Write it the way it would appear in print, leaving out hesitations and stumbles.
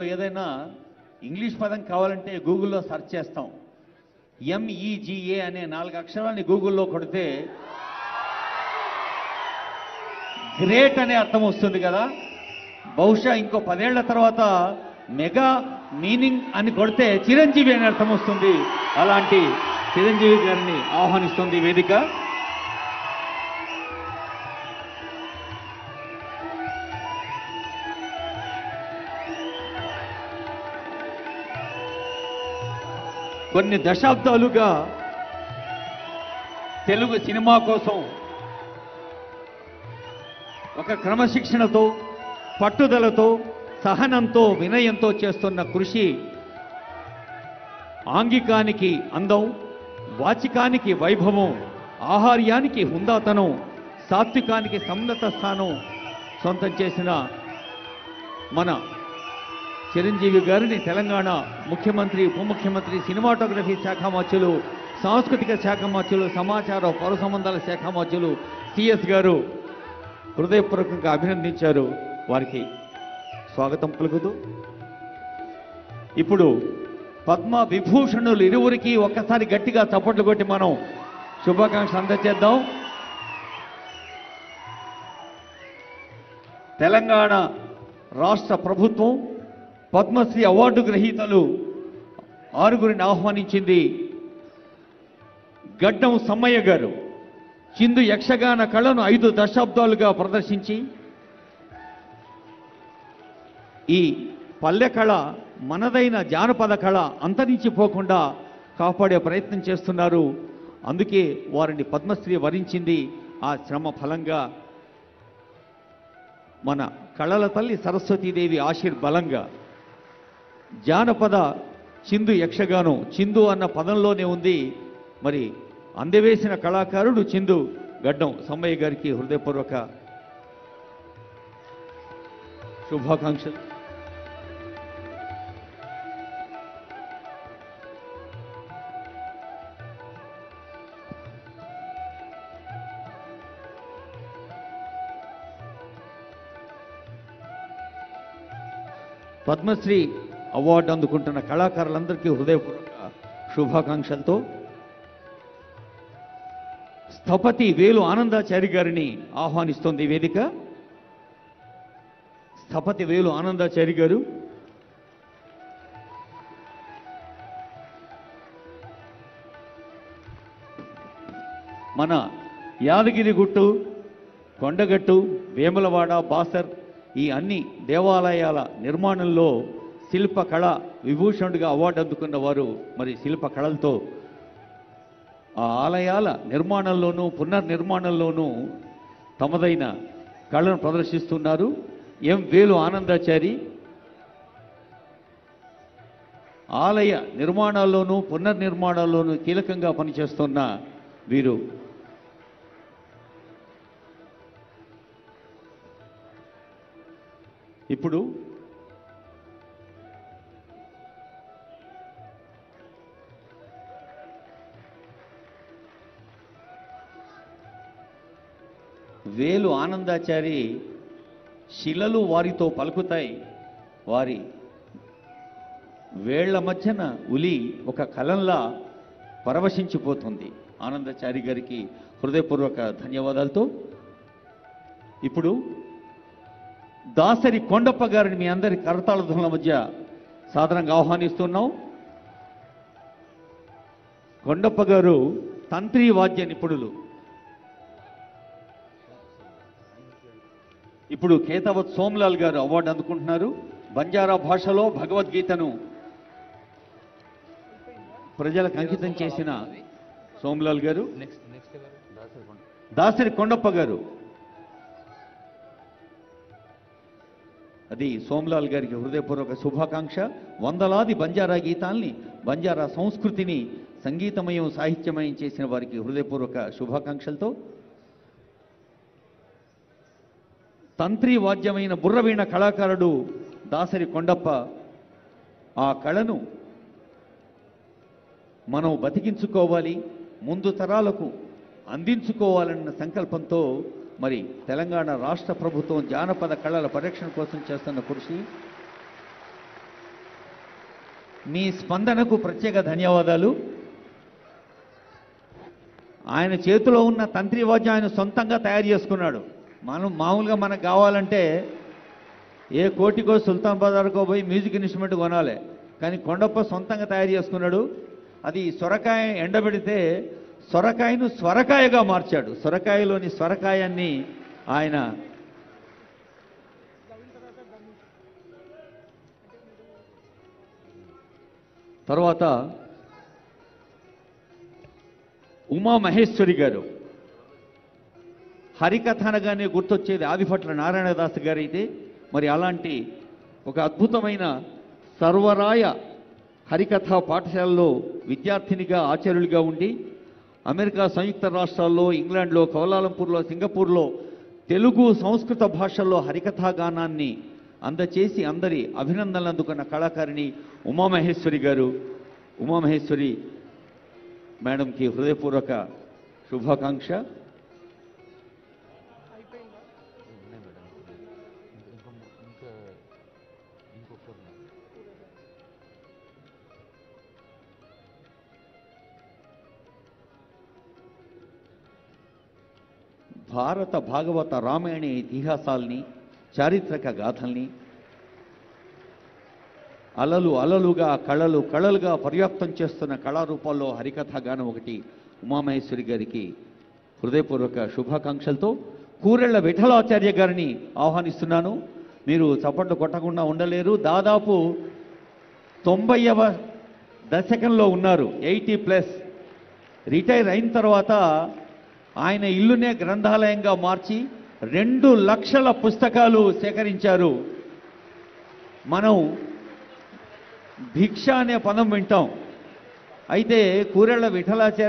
ఏదైనా ఇంగ్లీష్ పదం కావాలంటే గూగుల్లో సెర్చ్ చేస్తాం. MEGA అనే 4 అక్షరాలని గూగుల్లో కొడితే గ్రేట్ అనే అర్థం వస్తుంది కదా. బహుశా ఇంకో 10 ఏళ్ల తర్వాత మెగా మీనింగ్ అని కొడితే చిరంజీవి అనే అర్థం వస్తుంది. అలాంటి చిరంజీవి గారిని ఆహ్వానిస్తుంది వేదిక. కొన్ని దశాబ్దాలుగా తెలుగు సినిమా కోసం ఒక క్రమశిక్షణతో, పట్టుదలతో, సహనంతో, వినయంతో చేస్తున్న కృషి ఆంగికానికి అందం, వాచికానికి వైభవం, ఆహార్యానికి హుందాతనం, సాత్వికానికి సన్నత స్థానం సొంతం చేసిన మన చిరంజీవి గారిని తెలంగాణ ముఖ్యమంత్రి, ఉప ముఖ్యమంత్రి, సినిమాటోగ్రఫీ శాఖ మంత్రులు, సాంస్కృతిక శాఖ మంత్రులు, సమాచార పౌర సంబంధాల శాఖ మంత్రులు CS గారు హృదయపూర్వకంగా అభినందించారు. వారికి స్వాగతం పలుకుతూ ఇప్పుడు పద్మ విభూషణులు ఇరువురికి ఒక్కసారి గట్టిగా చప్పట్లు కొట్టి మనం శుభాకాంక్షలు అందజేద్దాం. తెలంగాణ రాష్ట్ర ప్రభుత్వం పద్మశ్రీ అవార్డు గ్రహీతలు 6గురిని ఆహ్వానించింది. గడ్డం సమ్మయ్య గారు చిందు యక్షగాన కళను 5 దశాబ్దాలుగా ప్రదర్శించి ఈ పల్లె కళ, మనదైన జానపద కళ అంతరించిపోకుండా కాపాడే ప్రయత్నం చేస్తున్నారు. అందుకే వారిని పద్మశ్రీ వరించింది. ఆ శ్రమ ఫలంగా మన కళల తల్లి సరస్వతీదేవి ఆశీర్బలంగా జానపద చిందు యక్షగానం, చిందు అన్న పదంలోనే ఉంది. మరి అందవేసిన కళాకారుడు చిందు గడ్డం సమ్మయ్య గారికి హృదయపూర్వక శుభాకాంక్షలు. పద్మశ్రీ అవార్డు అందుకుంటున్న కళాకారులందరికీ హృదయపూర్వక శుభాకాంక్షలతో స్థపతి వేలు ఆనందాచారి గారిని ఆహ్వానిస్తోంది వేదిక. స్థపతి వేలు ఆనందాచారి గారు మన యాదగిరిగుట్టు, కొండగట్టు, వేములవాడ, బాసర్ ఈ అన్ని దేవాలయాల నిర్మాణంలో శిల్పకళ విభూషణుడిగా అవార్డు అందుకున్న వారు మరి శిల్పకళలతో ఆ ఆలయాల నిర్మాణంలోనూ పునర్నిర్మాణంలోనూ తమదైన కళను ప్రదర్శిస్తున్నారు. వేలు ఆనందాచారి ఆలయ నిర్మాణాల్లోనూ పునర్నిర్మాణాల్లోనూ కీలకంగా పనిచేస్తున్న వీరు ఇప్పుడు వేలు ఆనందాచారి శిలలు వారితో పలుకుతాయి, వారి వేళ్ల మధ్యన ఉలి ఒక కలంలా పరవశించిపోతుంది. ఆనందాచారి గారికి హృదయపూర్వక ధన్యవాదాలతో ఇప్పుడు దాసరి కొండప్ప గారిని మీ అందరి కరతాళ ధ్వనుల మధ్య సాదరంగా ఆహ్వానిస్తున్నాం. కొండప్ప గారు తంత్రి వాద్య నిపుణులు. ఇప్పుడు కేతావత్ సోమ్లాల్ గారు అవార్డు అందుకుంటున్నారు. బంజారా భాషలో భగవద్గీతను ప్రజలకు అంకితం చేసిన సోమ్లాల్ గారు. దాసరి కొండప్ప గారు అది సోమ్లాల్ గారికి హృదయపూర్వక శుభాకాంక్ష. వందలాది బంజారా గీతాల్ని, బంజారా సంస్కృతిని సంగీతమయం, సాహిత్యమయం చేసిన వారికి హృదయపూర్వక శుభాకాంక్షలతో తంత్రి వాద్యమైన బుర్రవీణ కళాకారుడు దాసరి కొండప్ప ఆ కళను మనం బతికించుకోవాలి, ముందు తరాలకు అందించుకోవాలన్న సంకల్పంతో మరి తెలంగాణ రాష్ట్ర ప్రభుత్వం జానపద కళల పరిరక్షణ కోసం చేస్తున్న కృషి మీ స్పందనకు ప్రత్యేక ధన్యవాదాలు. ఆయన చేతిలో ఉన్న తంత్రి వాద్యం ఆయన సొంతంగా తయారు చేసుకున్నాడు. మామూలుగా మనకు కావాలంటే ఏ కోటికో సుల్తాన్ బజార్కో పోయి మ్యూజిక్ ఇన్స్ట్రుమెంట్ కొనాలి, కానీ కొండప్ప సొంతంగా తయారు చేసుకున్నాడు. అది సొరకాయ ఎండబెడితే సొరకాయను స్వరకాయగా మార్చాడు. సొరకాయలోని స్వరకాయాన్ని ఆయన తర్వాత ఉమామహేశ్వరి గారు. హరికథ అనగానే గుర్తొచ్చేది ఆదిభట్ల నారాయణదాస్ గారైతే, మరి అలాంటి ఒక అద్భుతమైన సర్వరాయ హరికథ పాఠశాలలో విద్యార్థినిగా ఆచార్యులుగా ఉండి అమెరికా సంయుక్త రాష్ట్రాల్లో, ఇంగ్లాండ్లో, కౌలాలంపూర్లో, సింగపూర్లో తెలుగు సంస్కృత భాషల్లో హరికథా గానాన్ని అందచేసి అందరి అభినందనలు అందుకున్న కళాకారిణి ఉమామహేశ్వరి గారు. ఉమామహేశ్వరి మేడంకి హృదయపూర్వక శుభాకాంక్ష. భారత భాగవత రామాయణ ఇతిహాసాల్ని, చారిత్రక గాథల్ని అలలు అలలుగా, కళలు కళలుగా పర్యాప్తం చేస్తున్న కళారూపాల్లో హరికథా గానం ఒకటి. ఉమామహేశ్వరి గారికి హృదయపూర్వక శుభాకాంక్షలతో కూరెళ్ల విఠలాచార్య గారిని ఆహ్వానిస్తున్నాను. మీరు చప్పట్లు కొట్టకుండా ఉండలేరు. దాదాపు 90వ దశకంలో ఉన్నారు, 80+. రిటైర్ అయిన తర్వాత ఆయన ఇల్లునే గ్రంథాలయంగా మార్చి 2 లక్షల పుస్తకాలు సేకరించారు. మనం భిక్ష అనే పదం వింటాం, అయితే కూరెళ్ల విఠలాచార్య